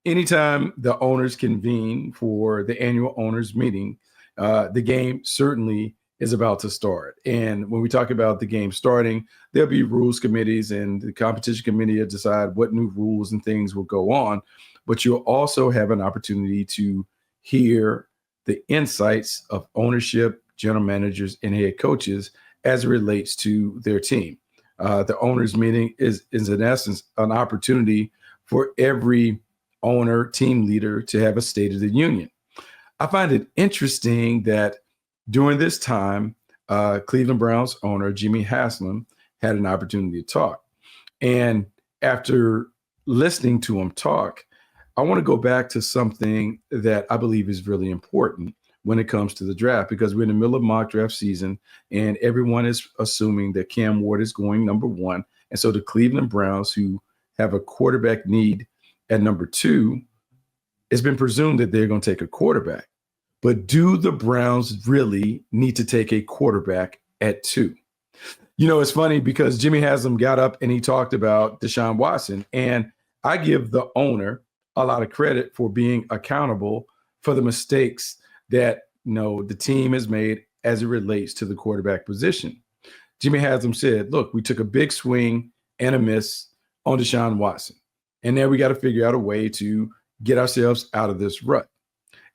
anytime the owners convene for the annual owners meeting, the game certainly is about to start. And when we talk about the game starting, there'll be rules committees and the competition committee will decide what new rules and things will go on. But you'll also have an opportunity to hear the insights of ownership, general managers, and head coaches as it relates to their team. The owners meeting is in essence an opportunity for every owner, team leader to have a State of the Union. I find it interesting that during this time, Cleveland Browns owner Jimmy Haslem had an opportunity to talk. And after listening to him talk, I want to go back to something that I Bleav is really important when it comes to the draft, because we're in the middle of mock draft season and everyone is assuming that Cam Ward is going number 1. And so the Cleveland Browns, who have a quarterback need at number 2, it's been presumed that they're going to take a quarterback. But do the Browns really need to take a quarterback at 2? It's funny because Jimmy Haslem got up and he talked about Deshaun Watson. And I give the owner a lot of credit for being accountable for the mistakes that the team has made as it relates to the quarterback position. Jimmy Haslem said, look, we took a big swing and a miss on Deshaun Watson. And now we got to figure out a way to get ourselves out of this rut.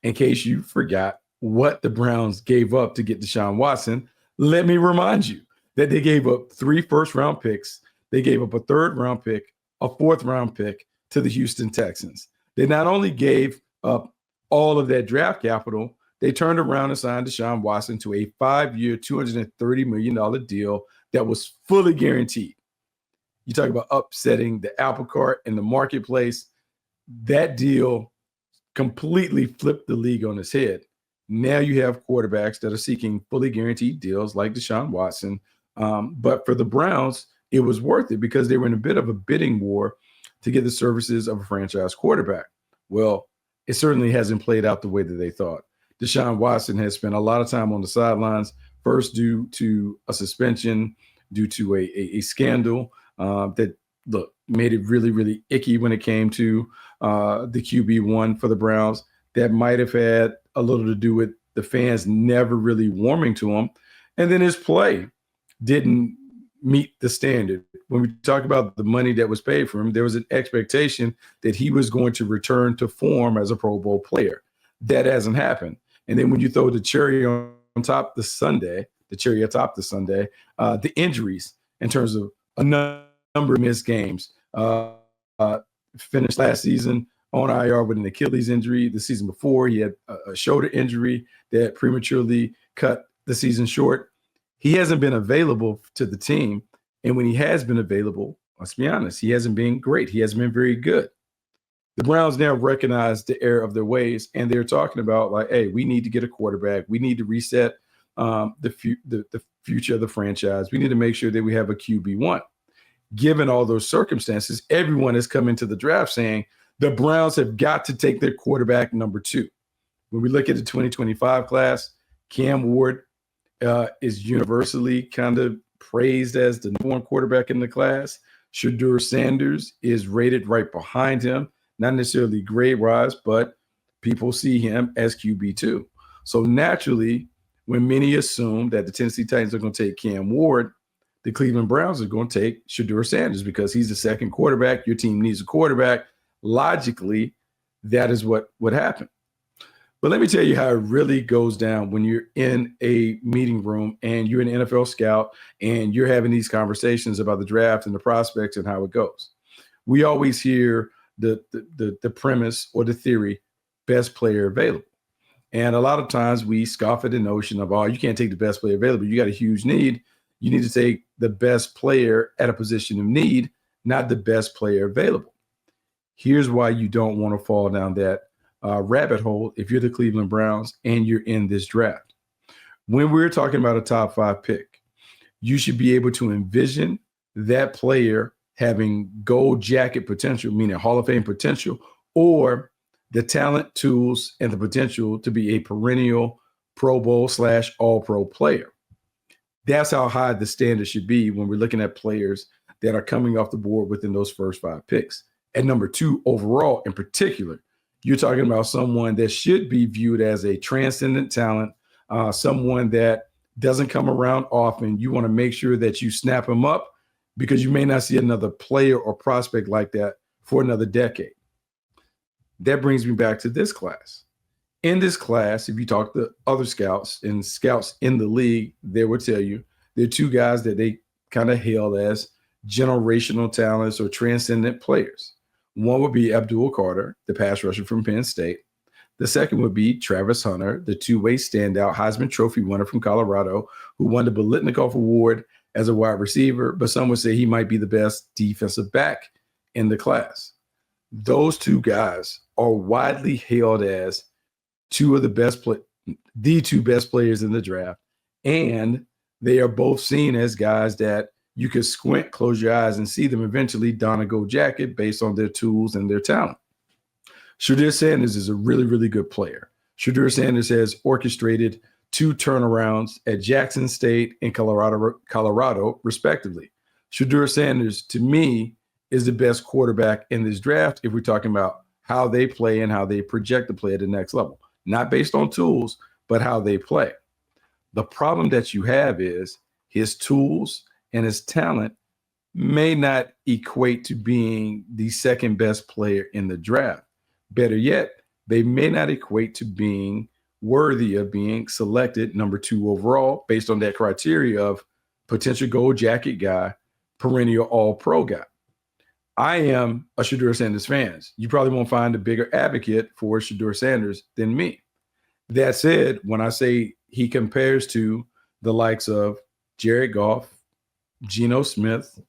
In case you forgot what the Browns gave up to get Deshaun Watson, let me remind you that they gave up 3 first-round picks. They gave up a 3rd-round pick, a 4th-round pick to the Houston Texans. They not only gave up all of that draft capital, they turned around and signed Deshaun Watson to a 5-year, $230 million deal that was fully guaranteed. You talk about upsetting the apple cart in the marketplace. That deal completely flipped the league on its head. Now you have quarterbacks that are seeking fully guaranteed deals like Deshaun Watson. But for the Browns, it was worth it because they were in a bit of a bidding war to get the services of a franchise quarterback. Well, it certainly hasn't played out the way that they thought. Deshaun Watson has spent a lot of time on the sidelines, first due to a suspension, due to a scandal that made it really, really icky when it came to the QB1 for the Browns. That might have had a little to do with the fans never really warming to him. And then his play didn't meet the standard. When we talk about the money that was paid for him, there was an expectation that he was going to return to form as a Pro Bowl player. That hasn't happened. And then when you throw the cherry on top the Sunday, the injuries in terms of a number of missed games. Finished last season on IR with an Achilles injury. The season before, he had a shoulder injury that prematurely cut the season short. He hasn't been available to the team. And when he has been available, let's be honest, he hasn't been great. He hasn't been very good. The Browns now recognize the error of their ways, and they're talking about like, hey, we need to get a quarterback. We need to reset the future of the franchise. We need to make sure that we have a QB1. Given all those circumstances, everyone has come into the draft saying the Browns have got to take their quarterback number 2. When we look at the 2025 class, Cam Ward is universally kind of praised as the number 1 quarterback in the class. Shedeur Sanders is rated right behind him, not necessarily grade-wise, but people see him as QB2. So naturally, when many assume that the Tennessee Titans are going to take Cam Ward, the Cleveland Browns are going to take Shedeur Sanders because he's the 2nd quarterback. Your team needs a quarterback. Logically, that is what would happen. But let me tell you how it really goes down when you're in a meeting room and you're an NFL scout and you're having these conversations about the draft and the prospects and how it goes. We always hear the premise or the theory, best player available. And a lot of times we scoff at the notion of, oh, you can't take the best player available. You got a huge need. You need to take the best player at a position of need, not the best player available. Here's why you don't want to fall down that rabbit hole if you're the Cleveland Browns and you're in this draft. When we're talking about a top 5 pick, you should be able to envision that player having gold jacket potential, meaning Hall of Fame potential, or the talent, tools, and the potential to be a perennial Pro Bowl / All-Pro player. That's how high the standard should be when we're looking at players that are coming off the board within those first 5 picks. At number 2 overall in particular, you're talking about someone that should be viewed as a transcendent talent, someone that doesn't come around often. You want to make sure that you snap him up because you may not see another player or prospect like that for another decade. That brings me back to this class. In this class, if you talk to other scouts and scouts in the league, they will tell you there are 2 guys that they kind of hail as generational talents or transcendent players. One would be Abdul Carter, the pass rusher from Penn State. The second would be Travis Hunter, the two-way standout Heisman Trophy winner from Colorado, who won the Biletnikoff Award as a wide receiver, but some would say he might be the best defensive back in the class. Those 2 guys are widely hailed as the 2 best players in the draft, and they are both seen as guys that you could squint, close your eyes, and see them eventually don a gold jacket based on their tools and their talent. Shedeur Sanders is a really, really good player. Shedeur Sanders has orchestrated 2 turnarounds at Jackson State and Colorado, respectively. Shedeur Sanders, to me, is the best quarterback in this draft if we're talking about how they play and how they project to play at the next level. Not based on tools, but how they play. The problem that you have is his tools and his talent may not equate to being the second best player in the draft. Better yet, they may not equate to being worthy of being selected number 2 overall based on that criteria of potential gold jacket guy, perennial all-pro guy. I am a Shedeur Sanders fan. You probably won't find a bigger advocate for Shedeur Sanders than me. That said, when I say he compares to the likes of Jared Goff, Geno Smith,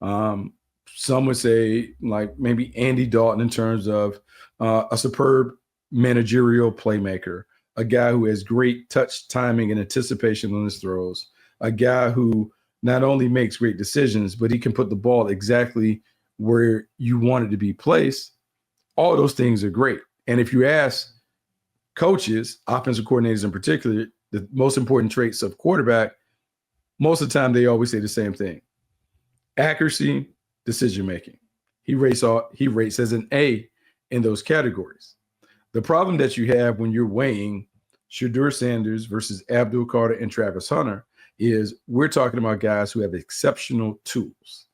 some would say like maybe Andy Dalton in terms of a superb managerial playmaker, a guy who has great touch timing and anticipation on his throws, a guy who not only makes great decisions, but he can put the ball exactly where you want it to be placed. All those things are great. And if you ask coaches, offensive coordinators in particular, the most important traits of quarterback, most of the time they always say the same thing: accuracy, decision-making. He rates as an A in those categories. The problem that you have when you're weighing Shedeur Sanders versus Abdul Carter and Travis Hunter is we're talking about guys who have exceptional tools.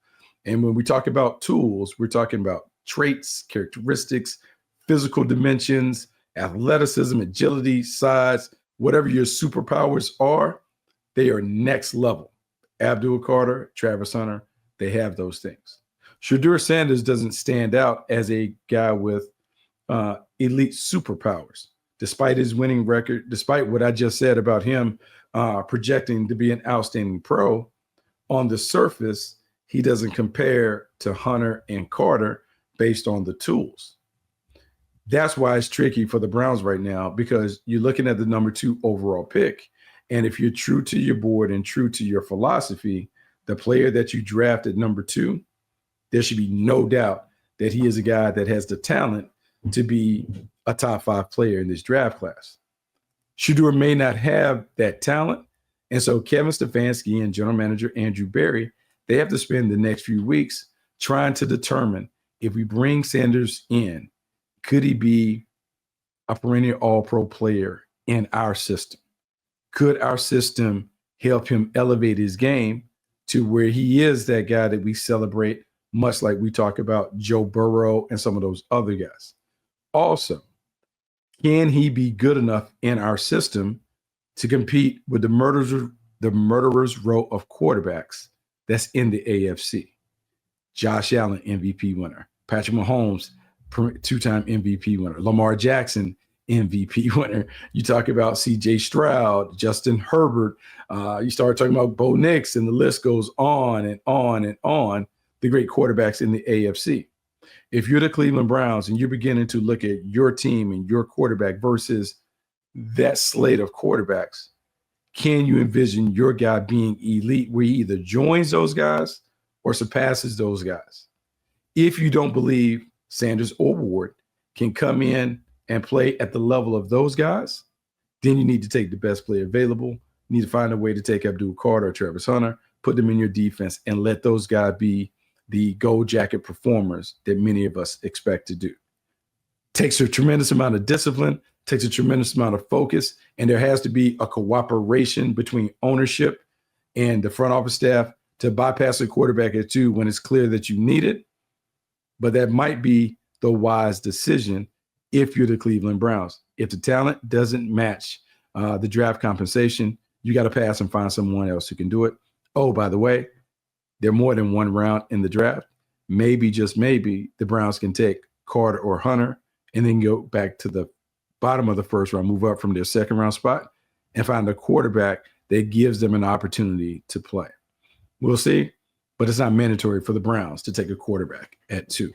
And when we talk about tools, we're talking about traits, characteristics, physical dimensions, athleticism, agility, size, whatever your superpowers are, they are next level. Abdul Carter, Travis Hunter, they have those things. Shedeur Sanders doesn't stand out as a guy with elite superpowers, despite his winning record, despite what I just said about him projecting to be an outstanding pro. On the surface, he doesn't compare to Hunter and Carter based on the tools. That's why it's tricky for the Browns right now, because you're looking at the number 2 overall pick. And if you're true to your board and true to your philosophy, the player that you draft at number 2, there should be no doubt that he is a guy that has the talent to be a top 5 player in this draft class. Shedeur may not have that talent. And so Kevin Stefanski and general manager Andrew Berry, they have to spend the next few weeks trying to determine, if we bring Sanders in, could he be a perennial all-pro player in our system? Could our system help him elevate his game to where he is that guy that we celebrate, much like we talk about Joe Burrow and some of those other guys? Also, can he be good enough in our system to compete with the murderer's row of quarterbacks that's in the AFC? Josh Allen, MVP winner. Patrick Mahomes, 2-time MVP winner. Lamar Jackson, MVP winner. You talk about CJ Stroud, Justin Herbert. You start talking about Bo Nix, and the list goes on and on and on, the great quarterbacks in the AFC. If you're the Cleveland Browns and you're beginning to look at your team and your quarterback versus that slate of quarterbacks, can you envision your guy being elite where he either joins those guys or surpasses those guys? If you don't believe Sanders or Ward can come in and play at the level of those guys, then you need to take the best player available. You need to find a way to take Abdul Carter or Travis Hunter, put them in your defense, and let those guys be the gold jacket performers that many of us expect to do. Takes a tremendous amount of discipline, takes a tremendous amount of focus, and there has to be a cooperation between ownership and the front office staff to bypass the quarterback at 2 when it's clear that you need it. But that might be the wise decision if you're the Cleveland Browns. If the talent doesn't match the draft compensation, you got to pass and find someone else who can do it. Oh, by the way, there are more than one round in the draft. Maybe, just maybe, the Browns can take Carter or Hunter and then go back to the bottom of the first round, move up from their second round spot, and find a quarterback that gives them an opportunity to play. We'll see, but it's not mandatory for the Browns to take a quarterback at 2.